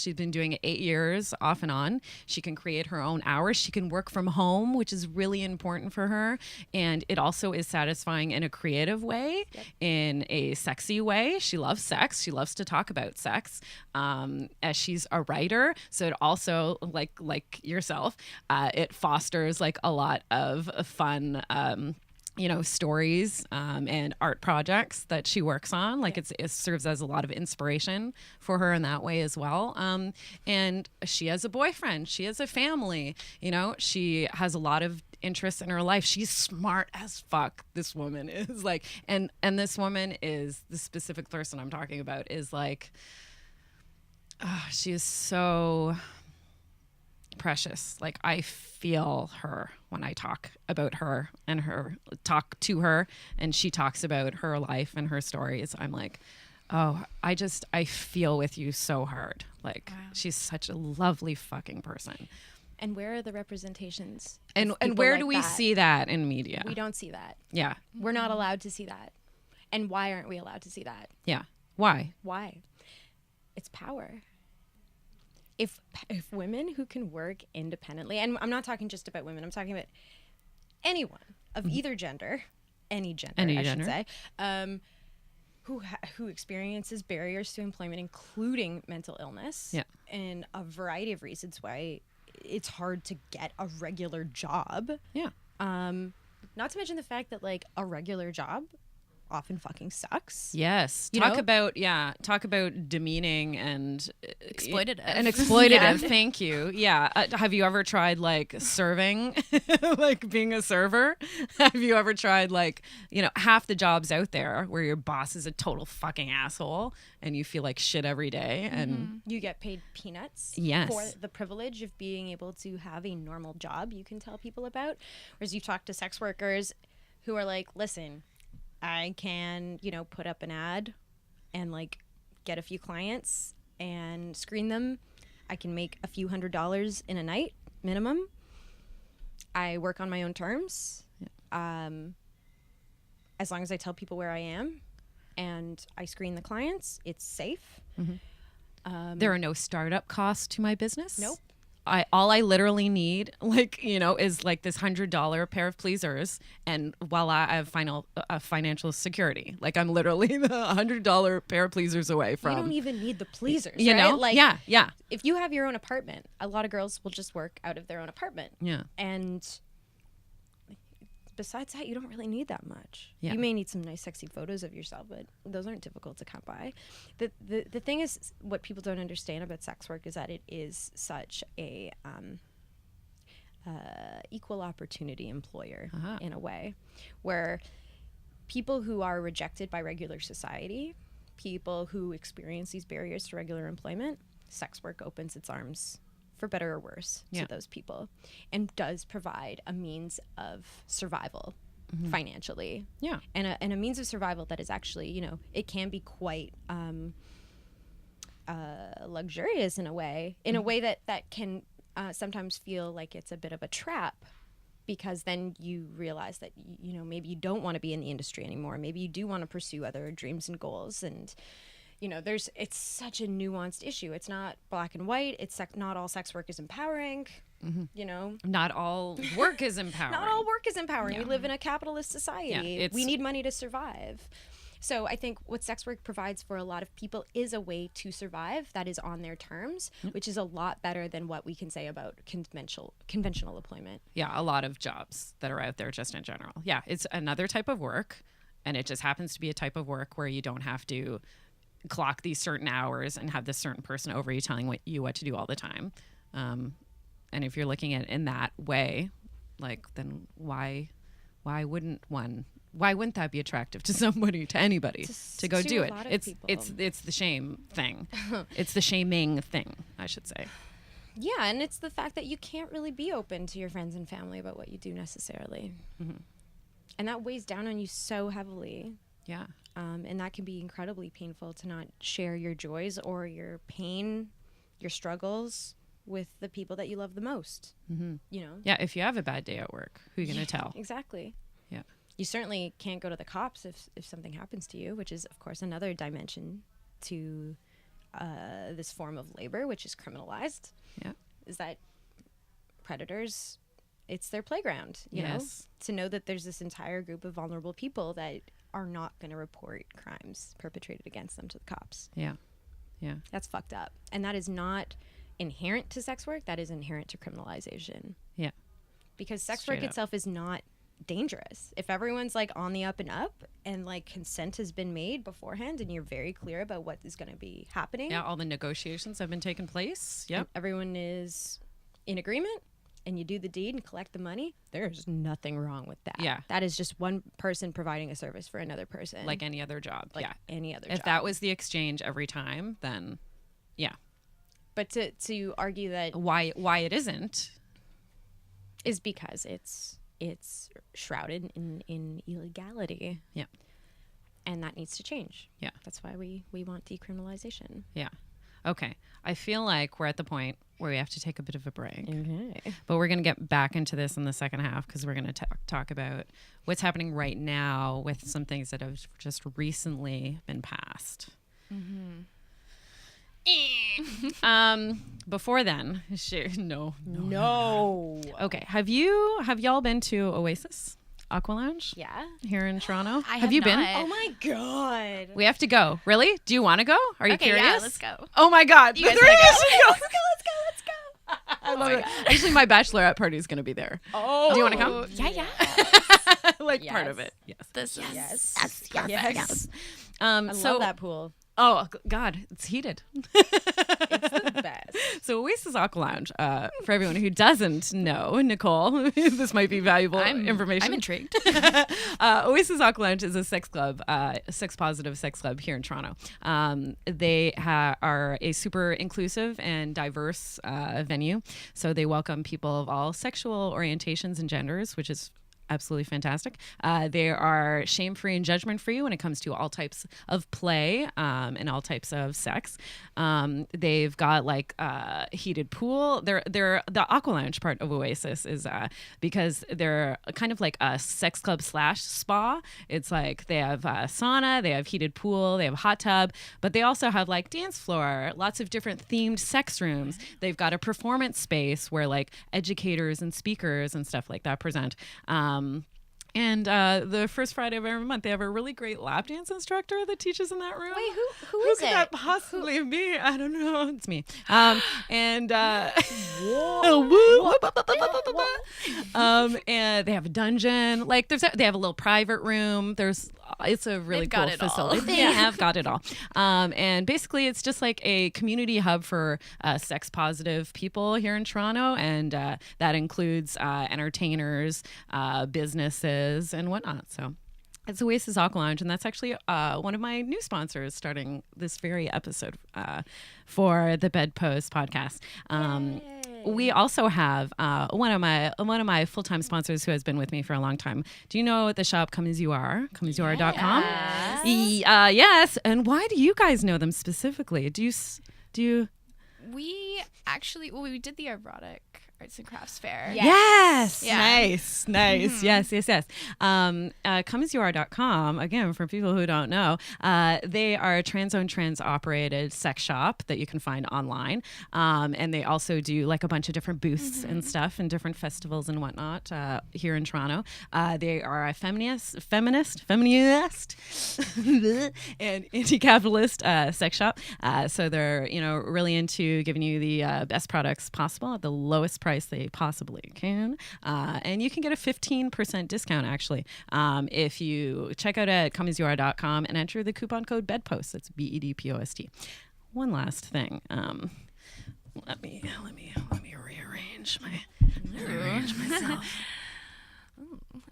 She's been doing it 8 years off and on. She can create her own hours. She can work from home, which is really important for her. And it also is satisfying in a creative way, in a sexy way. She loves sex. She loves to talk about sex. As she's a writer, so it also, like yourself, it fosters like a lot of fun stories and art projects that she works on. Like it serves as a lot of inspiration for her in that way as well. And she has a boyfriend. She has a family. She has a lot of interests in her life. She's smart as fuck. This woman is like, and this woman is the specific person I'm talking about is like, she is so precious. Like I feel her when I talk about her and talk to her, and she talks about her life and her stories. I'm like, I feel with you so hard. Like she's such a lovely fucking person. And where are the representations? And where do we see that in media? We don't see that. Yeah. We're not allowed to see that. And why aren't we allowed to see that? Yeah. Why? It's power. If women who can work independently, and I'm not talking just about women, I'm talking about anyone of either gender, any gender, should say, who experiences barriers to employment, including mental illness, and a variety of reasons why it's hard to get a regular job. Yeah. Not to mention the fact that like a regular job often fucking sucks. Yes. Talk about demeaning and exploitative. Yeah. Thank you. Yeah. Have you ever tried like serving, like being a server? Have you ever tried like, half the jobs out there where your boss is a total fucking asshole and you feel like shit every day and you get paid peanuts for the privilege of being able to have a normal job you can tell people about. Whereas you talk to sex workers who are like, listen, I can, put up an ad and like get a few clients and screen them. I can make a few $100s in a night minimum. I work on my own terms. As long as I tell people where I am and I screen the clients, it's safe. There are no startup costs to my business. Nope. All I literally need, is like this $100 pair of pleasers, and voila, I have financial security. Like I'm literally the $100 pair of pleasers away from. You don't even need the pleasers, you right? know? Like, yeah. If you have your own apartment, a lot of girls will just work out of their own apartment. Yeah. And besides that, you don't really need that much. Yeah. You may need some nice, sexy photos of yourself, but those aren't difficult to come by. The thing is, what people don't understand about sex work is that it is such a equal opportunity employer in a way, where people who are rejected by regular society, people who experience these barriers to regular employment, sex work opens its arms, for better or worse, to those people, and does provide a means of survival financially. Yeah. And a means of survival that is actually, it can be quite luxurious in a way, that can sometimes feel like it's a bit of a trap, because then you realize that, maybe you don't want to be in the industry anymore. Maybe you do want to pursue other dreams and goals, and it's such a nuanced issue. It's not black and white. It's not all sex work is empowering. Not all work is empowering. Not all work is empowering. We live in a capitalist society. We need money to survive. So I think what sex work provides for a lot of people is a way to survive that is on their terms, which is a lot better than what we can say about conventional employment. Yeah, a lot of jobs that are out there just in general. Yeah, it's another type of work, and it just happens to be a type of work where you don't have to clock these certain hours and have this certain person over you telling you what to do all the time. And if you're looking at it in that way, like, then why wouldn't that be attractive to somebody, to anybody, to go do it? It's the shame thing. It's the shaming thing, I should say. Yeah, and it's the fact that you can't really be open to your friends and family about what you do necessarily. And that weighs down on you so heavily. Yeah. And that can be incredibly painful to not share your joys or your pain, your struggles with the people that you love the most. Yeah, if you have a bad day at work, who are you going to tell? Exactly. Yeah. You certainly can't go to the cops if something happens to you, which is, of course, another dimension to this form of labor, which is criminalized, is that predators, it's their playground, you know, to know that there's this entire group of vulnerable people that are not going to report crimes perpetrated against them to the cops. Yeah. That's fucked up. And that is not inherent to sex work. That is inherent to criminalization. Yeah. Because sex work itself is not dangerous. If everyone's like on the up and up and like consent has been made beforehand and you're very clear about what is going to be happening. Yeah, all the negotiations have been taking place. Yep. Everyone is in agreement and you do the deed and collect the money. There's nothing wrong with that. Yeah. That is just one person providing a service for another person. Like any other job. Like any other job. If that was the exchange every time, then yeah. But to argue that why it isn't is because it's shrouded in illegality. Yeah. And that needs to change. Yeah. That's why we want decriminalization. Yeah. Okay. I feel like we're at the point where we have to take a bit of a break. Okay. But we're going to get back into this in the second half because we're going to talk about what's happening right now with some things that have just recently been passed. Mm-hmm. Before then, no. Okay. Have y'all been to Oasis Aqua Lounge? Yeah. Here in Toronto? Have you been? Oh my God. We have to go. Really? Do you want to go? Are you curious? Yeah, let's go. Oh my God. You guys wanna go? Let's go. I love it. Actually, my bachelorette party is going to be there. Oh. Do you want to come? Yeah. Part of it. Yes. Yes. I love that pool. Oh, God, it's heated. It's the best. So Oasis Aqua Lounge, for everyone who doesn't know, Nicole, this might be valuable information. I'm intrigued. Oasis Aqua Lounge is a sex club, sex-positive sex club here in Toronto. They are a super inclusive and diverse venue. So they welcome people of all sexual orientations and genders, which is absolutely fantastic. They are shame-free and judgment-free when it comes to all types of play and all types of sex. They've got like heated pool. They're the Aqua Lounge part of Oasis is because they're kind of like a sex club / spa. It's like they have sauna, they have heated pool, they have a hot tub, but they also have like dance floor, lots of different themed sex rooms. They've got a performance space where like educators and speakers and stuff like that present. And the first Friday of every month, they have a really great lap dance instructor that teaches in that room. Wait, who is could it? that possibly be? I don't know. It's me. And and they have a dungeon. Like they have a little private room. It's a really cool facility. They have got it all. And basically, it's just like a community hub for sex positive people here in Toronto, and that includes entertainers, businesses, and whatnot. So it's Oasis Aqua Lounge, and that's actually one of my new sponsors starting this very episode for the Bedpost podcast. We also have one of my full-time sponsors who has been with me for a long time. Do you know the shop Come As You Are? ComeAsYouAre.com? Yes. Yes. And why do you guys know them specifically? Do you? We actually, we did the erotic arts and crafts fair. Yes. Yeah. Nice. Mm-hmm. Yes. ComeAsYouAre.com, again, for people who don't know, they are a trans-owned, trans-operated sex shop that you can find online. And they also do like a bunch of different booths and stuff and different festivals and whatnot here in Toronto. They are a feminist and anti-capitalist sex shop. So they're, really into giving you the best products possible at the lowest price they possibly can. And you can get a 15% discount, actually, if you check out at ComeAsYouAre.com and enter the coupon code BEDPOST. That's BEDPOST. One last thing. Let me rearrange myself.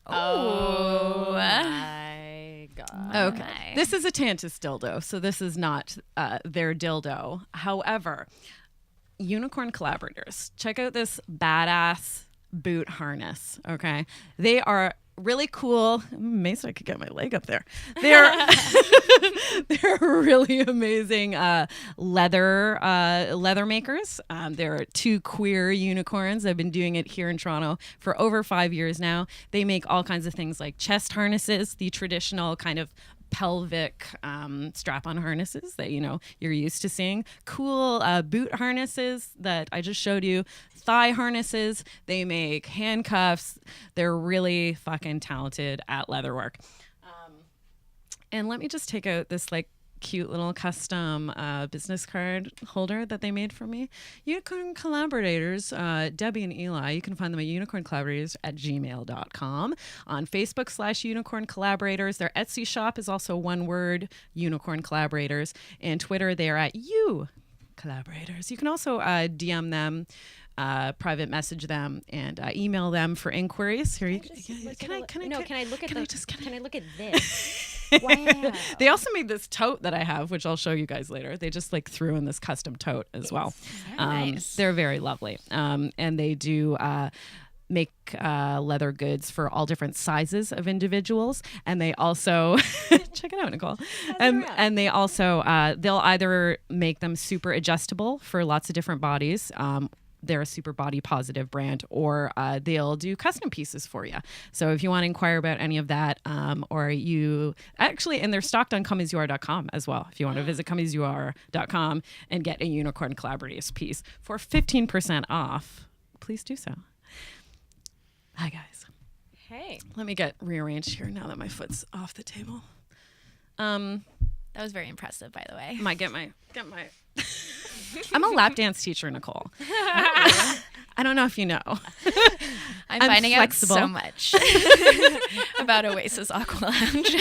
Oh my God. Okay. This is a Tantus dildo, so this is not their dildo. However, Unicorn Collaborators, check out this badass boot harness. Okay, they are really cool. Maybe so I could get my leg up there. They're really amazing leather makers. There are two queer unicorns that have been doing it here in Toronto for over 5 years now. They make all kinds of things like chest harnesses, the traditional kind of pelvic strap-on harnesses that, you're used to seeing. Cool boot harnesses that I just showed you. Thigh harnesses. They make handcuffs. They're really fucking talented at leatherwork. And let me just take out this cute little custom business card holder that they made for me. Unicorn Collaborators, Debbie and Eli, you can find them at unicorncollaborators@gmail.com. On Facebook /Unicorn Collaborators. Their Etsy shop is also one word, Unicorn Collaborators. And Twitter, they are at You Collaborators. You can also DM them, private message them, and email them for inquiries. Here, can I look at this? Wow. They also made this tote that I have, which I'll show you guys later. They just threw in this custom tote as well. Nice. They're very lovely. And they do make leather goods for all different sizes of individuals. And they also, check it out, Nicole. And they also, they'll either make them super adjustable for lots of different bodies. They're a super body positive brand, or they'll do custom pieces for you. So if you want to inquire about any of that, or you actually, and they're stocked on comeyouare.com as well. If you want to visit comeyouare.com and get a Unicorn Collaborators piece for 15% off, please do so. Hi, guys. Hey. Let me get rearranged here now that my foot's off the table. That was very impressive, by the way. Get my. I'm a lap dance teacher, Nicole. I don't know if you know. I'm finding flexible. out so much about Oasis Aqua Lounge.